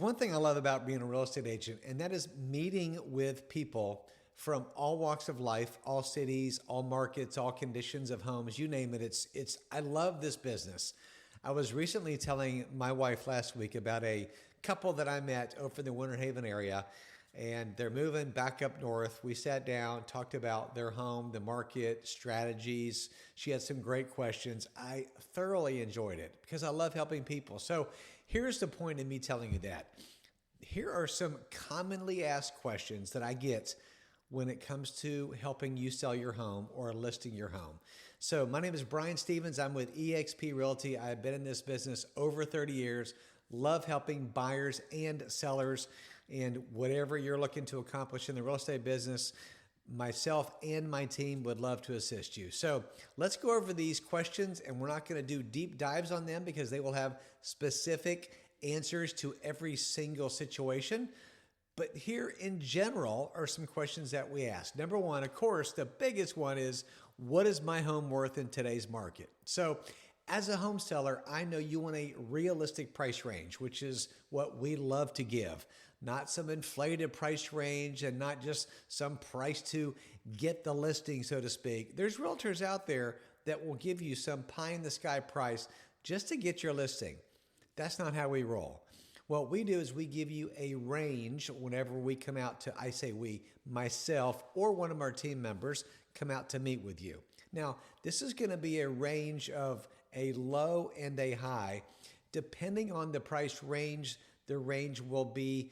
one thing I love about being a real estate agent, and that is meeting with people from all walks of life, all cities, all markets, all conditions of homes, you name it. I love this business. I was recently telling my wife last week about a couple that I met over in the Winter Haven area, and they're moving back up north. We sat down, talked about their home, the market, strategies. She had some great questions. I thoroughly enjoyed it because I love helping people. So here's the point in me telling you that. Here are some commonly asked questions that I get when it comes to helping you sell your home or listing your home. So my name is Brian Stevens. I'm with eXp Realty. I've been in this business over 30 years. Love helping buyers and sellers, and whatever you're looking to accomplish in the real estate business, myself and my team would love to assist you. So let's go over these questions, and we're not going to do deep dives on them because they will have specific answers to every single situation. But here in general are some questions that we ask. Number one, of course, the biggest one is, what is my home worth in today's market? So as a home seller, I know you want a realistic price range, which is what we love to give. Not some inflated price range and not just some price to get the listing, so to speak. There's realtors out there that will give you some pie in the sky price just to get your listing. That's not how we roll. What we do is we give you a range whenever we come out to, I say we, myself or one of our team members come out to meet with you. Now, this is going to be a range of a low and a high. Depending on the price range, the range will be,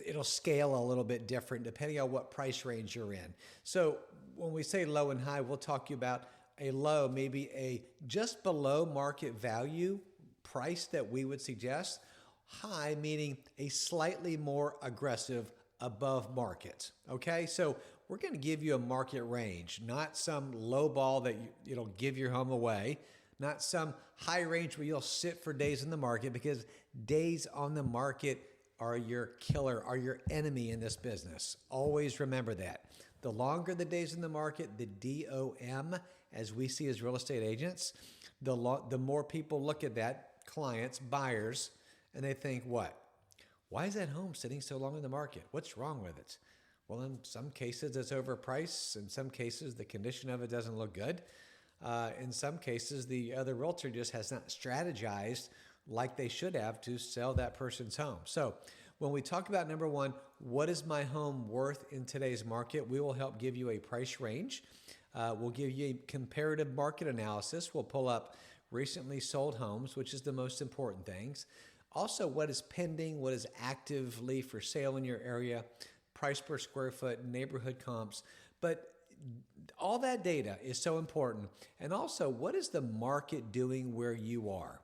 it'll scale a little bit different depending on what price range you're in. So when we say low and high, we'll talk to you about a low, maybe a just below market value price that we would suggest. High meaning a slightly more aggressive above market. Okay, so we're going to give you a market range, not some low ball that it'll give your home away, not some high range where you'll sit for days in the market, because days on the market are your killer, are your enemy in this business. Always remember that. The longer the days in the market, the DOM, as we see as real estate agents, the more people look at that, clients, buyers, and they think, what? Why is that home sitting so long in the market? What's wrong with it? Well, in some cases, it's overpriced. In some cases, the condition of it doesn't look good. In some cases, the other realtor just has not strategized like they should have to sell that person's home. So when we talk about number one, what is my home worth in today's market? We will help give you a price range. We'll give you a comparative market analysis. We'll pull up recently sold homes, which is the most important things. Also, what is pending, what is actively for sale in your area, price per square foot, neighborhood comps. But all that data is so important. And also, what is the market doing where you are?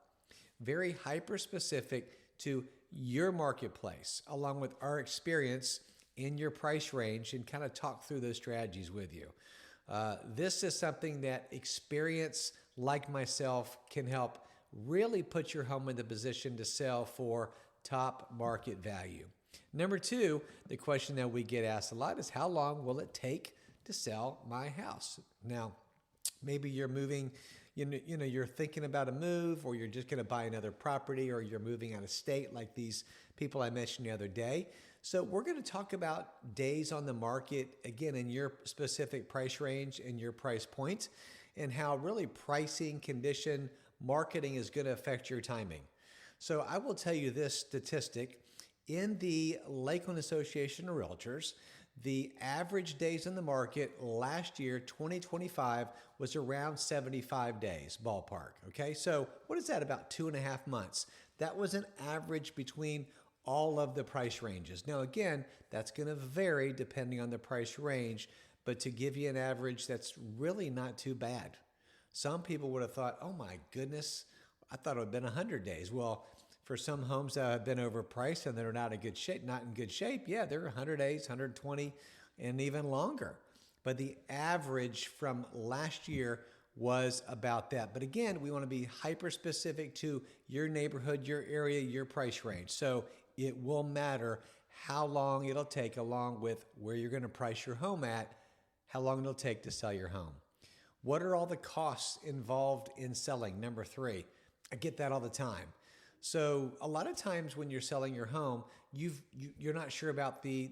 Very hyper-specific to your marketplace, along with our experience in your price range, and kind of talk through those strategies with you. This is something that experience like myself can help really put your home in the position to sell for top market value. Number two, the question that we get asked a lot is, how long will it take to sell my house? Now, maybe you're moving, you're thinking about a move, or you're just going to buy another property, or you're moving out of state like these people I mentioned the other day. So we're going to talk about days on the market, again, in your specific price range and your price point, and how really pricing, condition, marketing is going to affect your timing. So I will tell you this statistic. In the Lakeland Association of Realtors, the average days in the market last year, 2025, was around 75 days, ballpark. Okay, so what is that, about 2.5 months? That was an average between all of the price ranges. Now, again, that's going to vary depending on the price range, but to give you an average, that's really not too bad. Some people would have thought, oh my goodness, I thought it would have been 100 days. Well, for some homes that have been overpriced and they're not in good shape, yeah, they're 100 days, 120, and even longer. But the average from last year was about that. But again, we want to be hyper specific to your neighborhood, your area, your price range. So it will matter how long it'll take, along with where you're going to price your home at, how long it'll take to sell your home. What are all the costs involved in selling? Number three, I get that all the time. So a lot of times when you're selling your home, you're not sure about the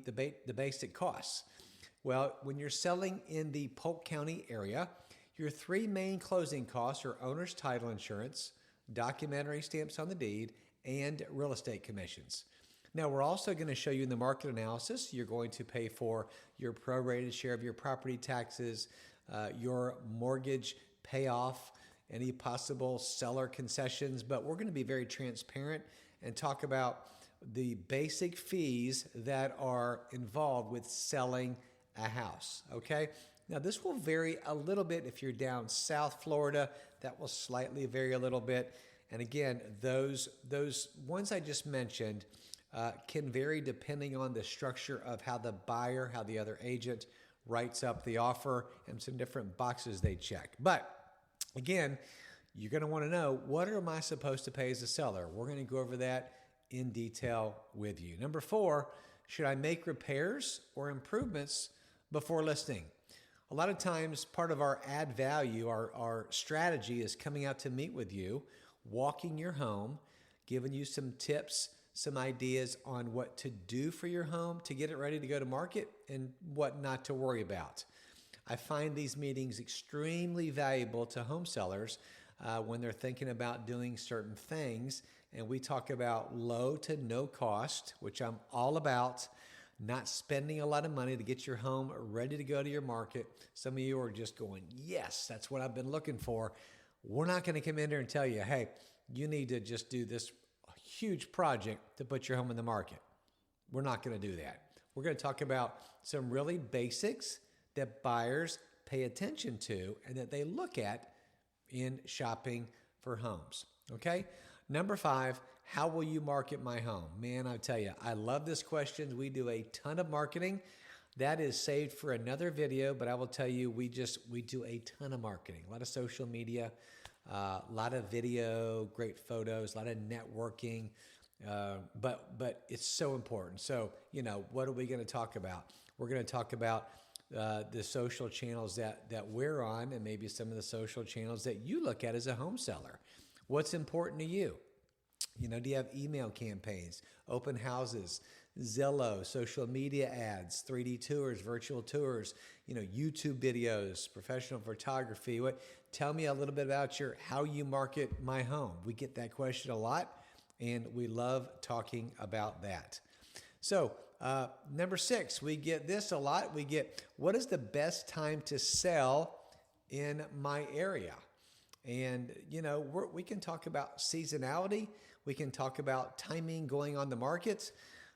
basic costs. Well, when you're selling in the Polk County area, your three main closing costs are owner's title insurance, documentary stamps on the deed, and real estate commissions. Now, we're also going to show you in the market analysis, you're going to pay for your prorated share of your property taxes, your mortgage payoff, any possible seller concessions, but we're going to be very transparent and talk about the basic fees that are involved with selling a house, okay? Now, this will vary a little bit if you're down South Florida. That will slightly vary a little bit. And again, those ones I just mentioned can vary depending on the structure of how the buyer, how the other agent writes up the offer, and some different boxes they check. But again, you're going to want to know, what am I supposed to pay as a seller? We're going to go over that in detail with you. Number 4, should I make repairs or improvements before listing? A lot of times, part of our add value, our strategy is coming out to meet with you, walking your home, giving you some tips, some ideas on what to do for your home to get it ready to go to market and what not to worry about. I find these meetings extremely valuable to home sellers when they're thinking about doing certain things. And we talk about low to no cost, which I'm all about. Not spending a lot of money to get your home ready to go to your market. Some of you are just going, yes, that's what I've been looking for. We're not going to come in there and tell you, hey, you need to just do this huge project to put your home in the market. We're not going to do that. We're going to talk about some really basics that buyers pay attention to and that they look at in shopping for homes. Okay? Number 5, how will you market my home? Man, I tell you, I love this question. We do a ton of marketing. That is saved for another video, but I will tell you, we do a ton of marketing, a lot of social media, a lot of video, great photos, a lot of networking, but it's so important. So, what are we going to talk about? We're going to talk about the social channels that we're on, and maybe some of the social channels that you look at as a home seller. What's important to you? Do you have email campaigns, open houses, Zillow, social media ads, 3D tours, virtual tours, YouTube videos, professional photography? Tell me a little bit about how you market my home. We get that question a lot, and we love talking about that. So, number 6, we get this a lot. We get, what is the best time to sell in my area? And, we can talk about seasonality. We can talk about timing going on the market,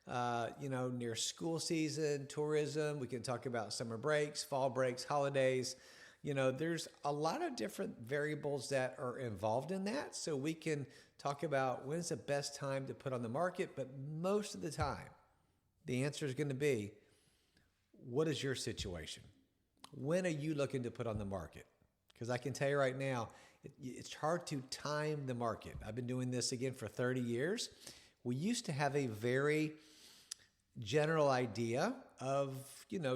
near school season, tourism. We can talk about summer breaks, fall breaks, holidays. There's a lot of different variables that are involved in that. So we can talk about when's the best time to put on the market. But most of the time, the answer is going to be, what is your situation? When are you looking to put on the market? Because I can tell you right now, it's hard to time the market. I've been doing this again for 30 years. We used to have a very general idea of,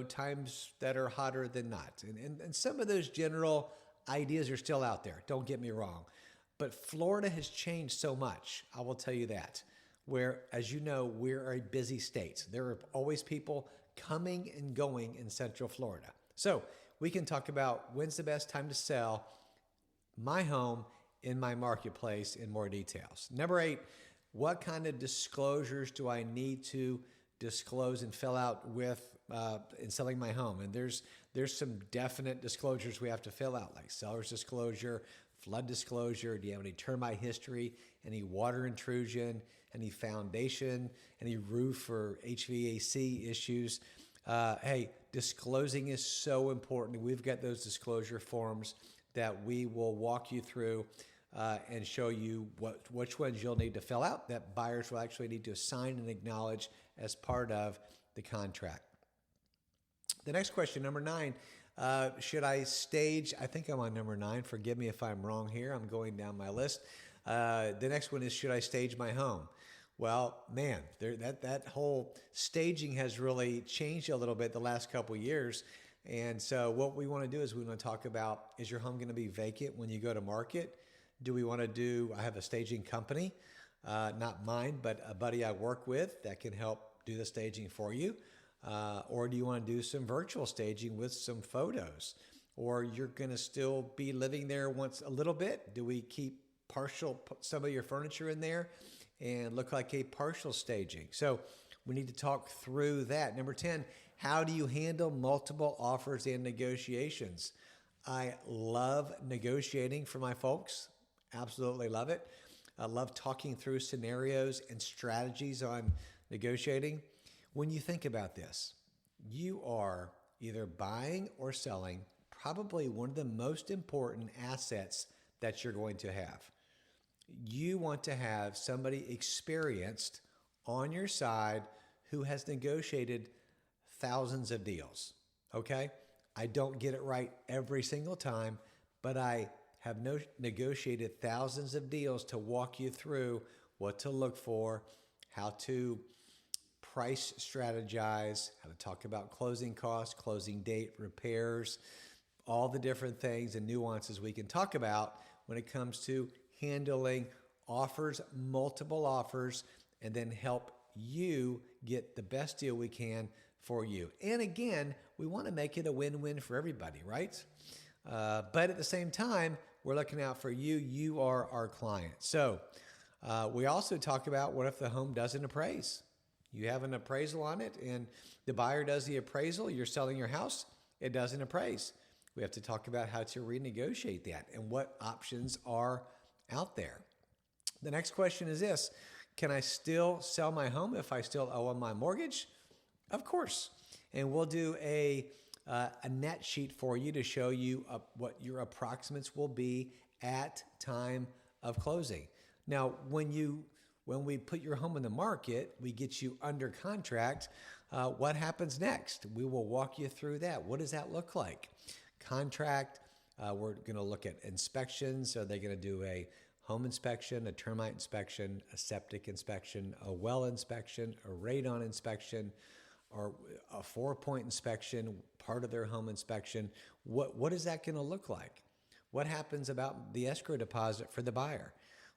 times that are hotter than not. And some of those general ideas are still out there. Don't get me wrong. But Florida has changed so much. I will tell you that. Where, as you know, we're a busy state. There are always people coming and going in Central Florida. So we can talk about when's the best time to sell my home in my marketplace in more details. Number 8, what kind of disclosures do I need to disclose and fill out with in selling my home? And there's some definite disclosures we have to fill out, like seller's disclosure, flood disclosure. Do you have any termite history, any water intrusion, any foundation, any roof or HVAC issues? Hey, disclosing is so important. We've got those disclosure forms that we will walk you through and show you which ones you'll need to fill out that buyers will actually need to sign and acknowledge as part of the contract. The next question, number 9, should I stage? I think I'm on number 9. Forgive me if I'm wrong here. I'm going down my list. The next one is, should I stage my home? Well, man, that whole staging has really changed a little bit the last couple of years. And so what we want to do is we want to talk about, is your home going to be vacant when you go to market? Do we want to I have a staging company. not mine, but a buddy I work with that can help do the staging for you? Or do you want to do some virtual staging with some photos? Or you're going to still be living there once a little bit? Do we keep some of your furniture in there and look like a partial staging? So we need to talk through that. Number 10, how do you handle multiple offers and negotiations? I love negotiating for my folks. Absolutely love it. I love talking through scenarios and strategies on negotiating. When you think about this, you are either buying or selling probably one of the most important assets that you're going to have. You want to have somebody experienced on your side who has negotiated thousands of deals, okay? I don't get it right every single time, but I have negotiated thousands of deals to walk you through what to look for, how to price strategize, how to talk about closing costs, closing date, repairs, all the different things and nuances we can talk about when it comes to handling offers, multiple offers, and then help you get the best deal we can for you. And again, we want to make it a win-win for everybody, right? But at the same time, we're looking out for you. You are our client. So we also talk about what if the home doesn't appraise? You have an appraisal on it and the buyer does the appraisal. You're selling your house. It doesn't appraise. We have to talk about how to renegotiate that and what options are out there. The next question is this: can I still sell my home if I still owe on my mortgage? Of course. And we'll do a net sheet for you to show you what your approximates will be at time of closing. Now, when we put your home in the market, we get you under contract. What happens next? We will walk you through that. What does that look like? Contract, we're going to look at inspections. Are they going to do a home inspection, a termite inspection, a septic inspection, a well inspection, a radon inspection, or a 4-point inspection, part of their home inspection? What is that going to look like? What happens about the escrow deposit for the buyer?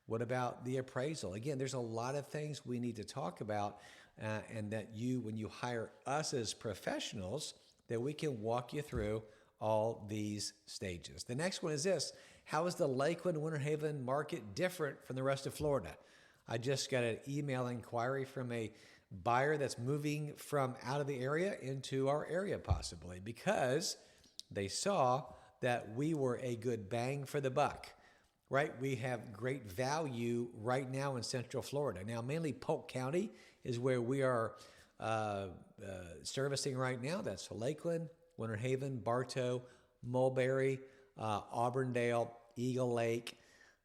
What about the appraisal? Again, there's a lot of things we need to talk about, and that when you hire us as professionals, that we can walk you through all these stages. The next one is this: how is the Lakeland Winter Haven market different from the rest of Florida? I just got an email inquiry from a buyer that's moving from out of the area into our area possibly because they saw that we were a good bang for the buck, right? We have great value right now in Central Florida. Now, mainly Polk County is where we are servicing right now. That's Lakeland, Winter Haven, Bartow, Mulberry, Auburndale, Eagle Lake,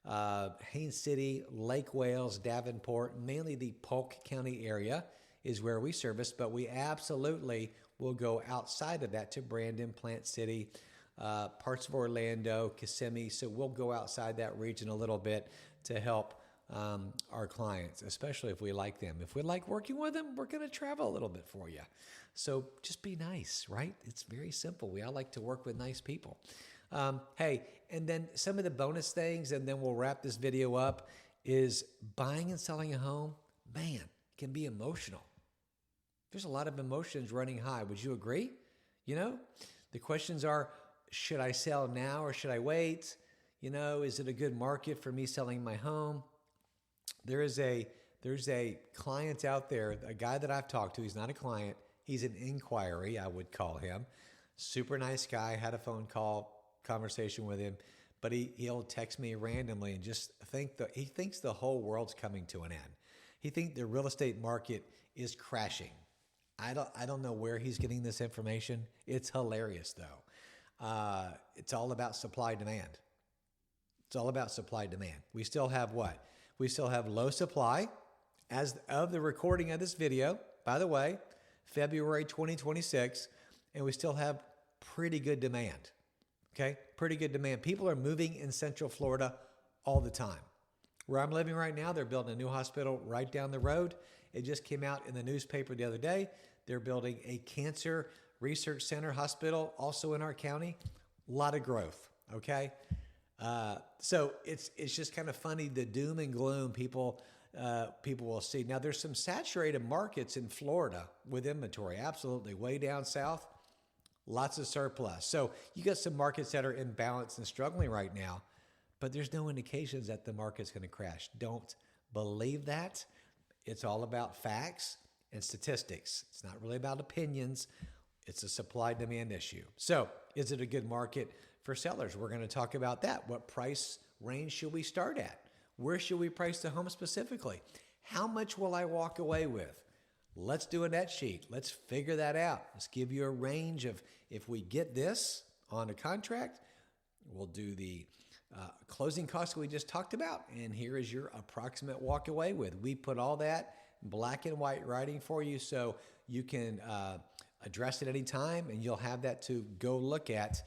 Haines City, Lake Wales, Davenport. Mainly the Polk County area is where we service, but we absolutely will go outside of that to Brandon, Plant City, parts of Orlando, Kissimmee. So we'll go outside that region a little bit to help our clients, especially if we like them. If we like working with them, we're going to travel a little bit for you. So just be nice, right? It's very simple. We all like to work with nice people. Hey, and then some of the bonus things, and then we'll wrap this video up, is buying and selling a home, man, can be emotional. There's a lot of emotions running high. Would you agree? You know, the questions are, should I sell now or should I wait? You know, is it a good market for me selling my home? There's a client out there, a guy that I've talked to. He's not a client. He's an inquiry, I would call him. Super nice guy. Had a phone conversation with him, but he'll text me randomly and just he thinks the whole world's coming to an end. He thinks the real estate market is crashing. I don't know where he's getting this information. It's hilarious though. It's all about supply demand. It's all about supply demand. We still have what? We still have low supply as of the recording of this video, by the way, February 2026, and we still have pretty good demand. Okay? Pretty good demand. People are moving in Central Florida all the time. Where I'm living right now, they're building a new hospital right down the road. It just came out in the newspaper the other day. They're building a cancer research center hospital also in our county. A lot of growth, okay? So it's just kind of funny, the doom and gloom people people will see. Now, there's some saturated markets in Florida with inventory, absolutely. Way down south, lots of surplus. So you got some markets that are imbalanced and struggling right now, but there's no indications that the market's going to crash. Don't believe that. It's all about facts and statistics. It's not really about opinions. It's a supply-demand issue. So is it a good market for sellers? We're going to talk about that. What price range should we start at? Where should we price the home specifically? How much will I walk away with? Let's do a net sheet. Let's figure that out. Let's give you a range of, if we get this on a contract, we'll do the closing costs we just talked about, and here is your approximate walk away with. We put all that black and white writing for you so you can address it any time, and you'll have that to go look at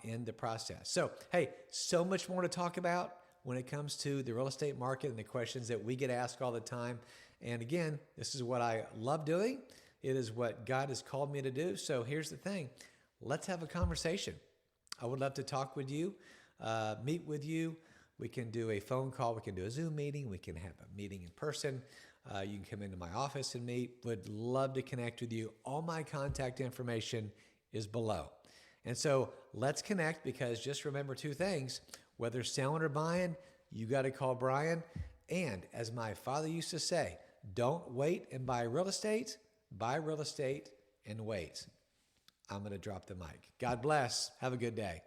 in the process. So, hey, so much more to talk about when it comes to the real estate market and the questions that we get asked all the time. And again, this is what I love doing. It is what God has called me to do. So here's the thing. Let's have a conversation. I would love to talk with you, meet with you. We can do a phone call. We can do a Zoom meeting. We can have a meeting in person. You can come into my office and meet. Would love to connect with you. All my contact information is below. And so let's connect, because just remember two things. Whether selling or buying, you got to call Brian. And as my father used to say, don't wait and buy real estate and wait. I'm going to drop the mic. God bless. Have a good day.